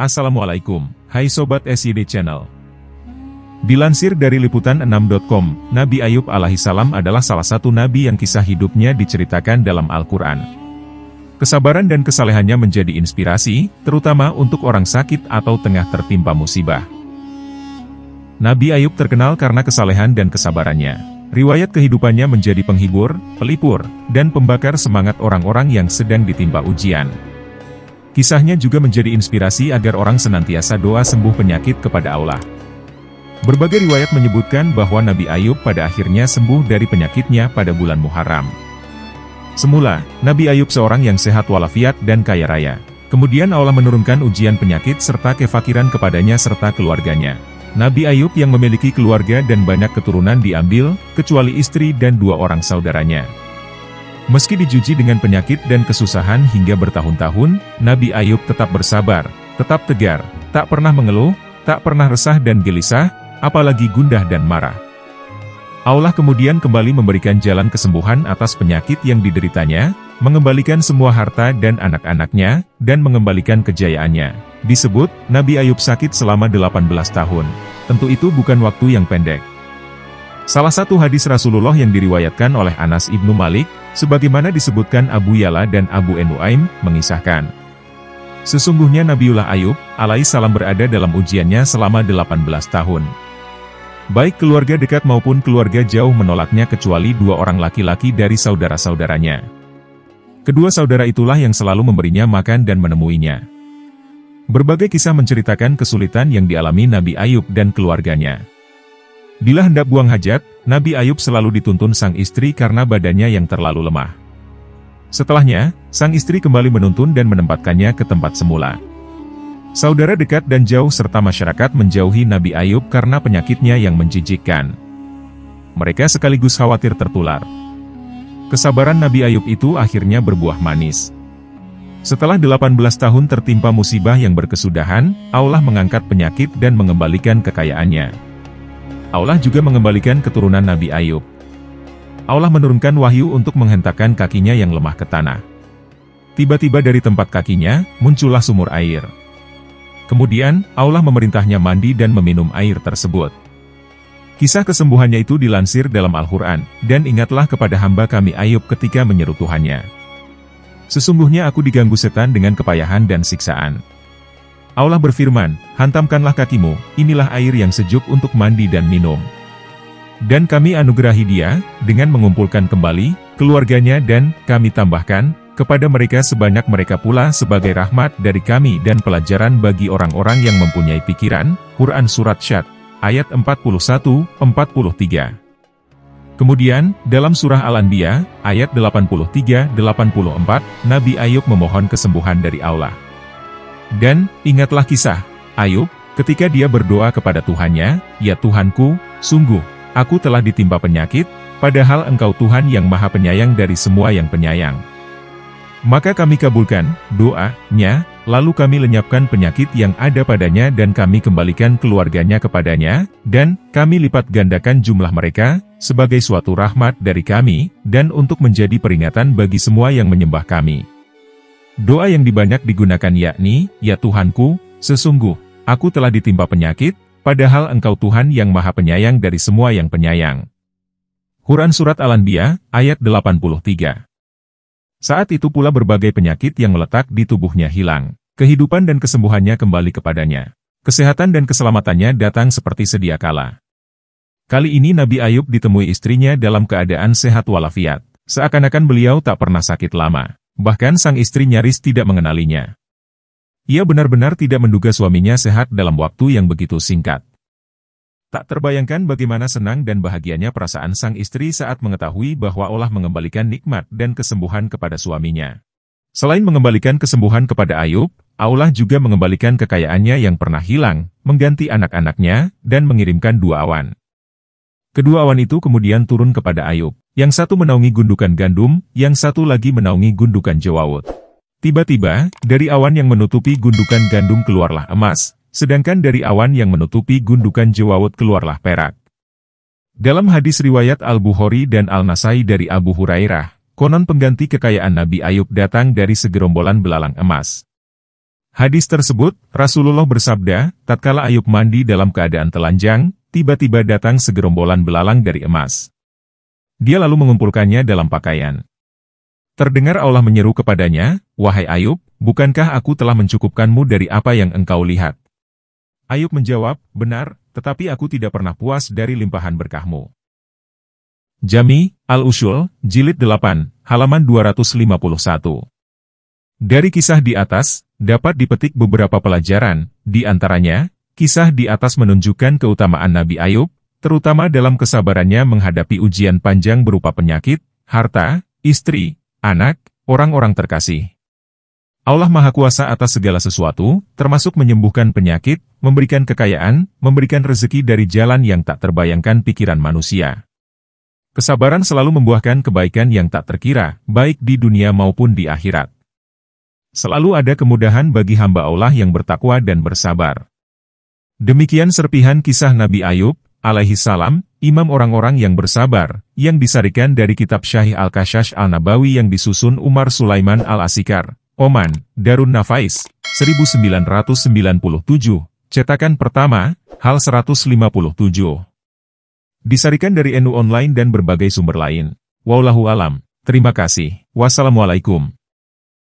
Assalamualaikum, hai Sobat SYD Channel. Dilansir dari liputan6.com, Nabi Ayub alaihissalam adalah salah satu nabi yang kisah hidupnya diceritakan dalam Al-Quran. Kesabaran dan kesalehannya menjadi inspirasi, terutama untuk orang sakit atau tengah tertimpa musibah. Nabi Ayub terkenal karena kesalehan dan kesabarannya. Riwayat kehidupannya menjadi penghibur, pelipur, dan pembakar semangat orang-orang yang sedang ditimpa ujian. Kisahnya juga menjadi inspirasi agar orang senantiasa doa sembuh penyakit kepada Allah. Berbagai riwayat menyebutkan bahwa Nabi Ayub pada akhirnya sembuh dari penyakitnya pada bulan Muharram. Semula, Nabi Ayub seorang yang sehat walafiat dan kaya raya. Kemudian Allah menurunkan ujian penyakit serta kefakiran kepadanya serta keluarganya. Nabi Ayub yang memiliki keluarga dan banyak keturunan diambil, kecuali istri dan 2 orang saudaranya. Meski dijuji dengan penyakit dan kesusahan hingga bertahun-tahun, Nabi Ayub tetap bersabar, tetap tegar, tak pernah mengeluh, tak pernah resah dan gelisah, apalagi gundah dan marah. Allah kemudian kembali memberikan jalan kesembuhan atas penyakit yang dideritanya, mengembalikan semua harta dan anak-anaknya, dan mengembalikan kejayaannya. Disebut, Nabi Ayub sakit selama 18 tahun. Tentu itu bukan waktu yang pendek. Salah satu hadis Rasulullah yang diriwayatkan oleh Anas ibnu Malik, sebagaimana disebutkan Abu Ya'la dan Abu Nuaim, mengisahkan. Sesungguhnya Nabiullah Ayub, alaihissalam berada dalam ujiannya selama 18 tahun. Baik keluarga dekat maupun keluarga jauh menolaknya kecuali 2 orang laki-laki dari saudara-saudaranya. Kedua saudara itulah yang selalu memberinya makan dan menemuinya. Berbagai kisah menceritakan kesulitan yang dialami Nabi Ayub dan keluarganya. Bila hendak buang hajat, Nabi Ayub selalu dituntun sang istri karena badannya yang terlalu lemah. Setelahnya, sang istri kembali menuntun dan menempatkannya ke tempat semula. Saudara dekat dan jauh serta masyarakat menjauhi Nabi Ayub karena penyakitnya yang menjijikkan. Mereka sekaligus khawatir tertular. Kesabaran Nabi Ayub itu akhirnya berbuah manis. Setelah 18 tahun tertimpa musibah yang berkesudahan, Allah mengangkat penyakit dan mengembalikan kekayaannya. Allah juga mengembalikan keturunan Nabi Ayub. Allah menurunkan wahyu untuk menghentakkan kakinya yang lemah ke tanah. Tiba-tiba dari tempat kakinya, muncullah sumur air. Kemudian, Allah memerintahnya mandi dan meminum air tersebut. Kisah kesembuhannya itu dilansir dalam Al-Quran, dan ingatlah kepada hamba kami Ayub ketika menyeru Tuhannya. Sesungguhnya aku diganggu setan dengan kepayahan dan siksaan. Allah berfirman, hantamkanlah kakimu, inilah air yang sejuk untuk mandi dan minum. Dan kami anugerahi dia, dengan mengumpulkan kembali, keluarganya dan, kami tambahkan, kepada mereka sebanyak mereka pula sebagai rahmat dari kami dan pelajaran bagi orang-orang yang mempunyai pikiran. Quran Surat Syad, ayat 41-43. Kemudian, dalam surah Al-Anbiya, ayat 83-84, Nabi Ayub memohon kesembuhan dari Allah. Dan, ingatlah kisah Ayub, ketika dia berdoa kepada Tuhannya, ya Tuhanku, sungguh, aku telah ditimpa penyakit, padahal Engkau Tuhan yang Maha Penyayang dari semua yang penyayang. Maka kami kabulkan doa-Nya, lalu kami lenyapkan penyakit yang ada padanya dan kami kembalikan keluarganya kepadanya, dan kami lipat gandakan jumlah mereka, sebagai suatu rahmat dari kami, dan untuk menjadi peringatan bagi semua yang menyembah kami. Doa yang dibanyak digunakan yakni, ya Tuhanku, sesungguh, aku telah ditimpa penyakit, padahal Engkau Tuhan yang Maha Penyayang dari semua yang penyayang. Quran Surat Al-Anbiya, ayat 83. Saat itu pula berbagai penyakit yang meletak di tubuhnya hilang. Kehidupan dan kesembuhannya kembali kepadanya. Kesehatan dan keselamatannya datang seperti sedia kala. Kali ini Nabi Ayub ditemui istrinya dalam keadaan sehat walafiat. Seakan-akan beliau tak pernah sakit lama. Bahkan sang istri nyaris tidak mengenalinya. Ia benar-benar tidak menduga suaminya sehat dalam waktu yang begitu singkat. Tak terbayangkan bagaimana senang dan bahagianya perasaan sang istri saat mengetahui bahwa Allah mengembalikan nikmat dan kesembuhan kepada suaminya. Selain mengembalikan kesembuhan kepada Ayub, Allah juga mengembalikan kekayaannya yang pernah hilang, mengganti anak-anaknya, dan mengirimkan 2 awan. Kedua awan itu kemudian turun kepada Ayub. Yang satu menaungi gundukan gandum, yang satu lagi menaungi gundukan jewawut. Tiba-tiba, dari awan yang menutupi gundukan gandum keluarlah emas, sedangkan dari awan yang menutupi gundukan jewawut keluarlah perak. Dalam hadis riwayat Al-Bukhari dan Al-Nasai dari Abu Hurairah, konon pengganti kekayaan Nabi Ayub datang dari segerombolan belalang emas. Hadis tersebut, Rasulullah bersabda, tatkala Ayub mandi dalam keadaan telanjang, tiba-tiba datang segerombolan belalang dari emas. Dia lalu mengumpulkannya dalam pakaian. Terdengar Allah menyeru kepadanya, "Wahai Ayub, bukankah aku telah mencukupkanmu dari apa yang engkau lihat?" Ayub menjawab, "Benar, tetapi aku tidak pernah puas dari limpahan berkahmu." Jami, Al-Ushul, Jilid 8, halaman 251. Dari kisah di atas, dapat dipetik beberapa pelajaran, di antaranya, kisah di atas menunjukkan keutamaan Nabi Ayub, terutama dalam kesabarannya menghadapi ujian panjang berupa penyakit, harta, istri, anak, orang-orang terkasih. Allah Maha Kuasa atas segala sesuatu, termasuk menyembuhkan penyakit, memberikan kekayaan, memberikan rezeki dari jalan yang tak terbayangkan pikiran manusia. Kesabaran selalu membuahkan kebaikan yang tak terkira, baik di dunia maupun di akhirat. Selalu ada kemudahan bagi hamba Allah yang bertakwa dan bersabar. Demikian serpihan kisah Nabi Ayub, alaihi salam, imam orang-orang yang bersabar, yang disarikan dari kitab Syahih Al-Kashash Al-Nabawi yang disusun Umar Sulaiman Al-Asikar, Oman, Darun Nafais, 1997, cetakan pertama, hal 157. Disarikan dari NU Online dan berbagai sumber lain. Wallahu alam. Terima kasih. Wassalamualaikum.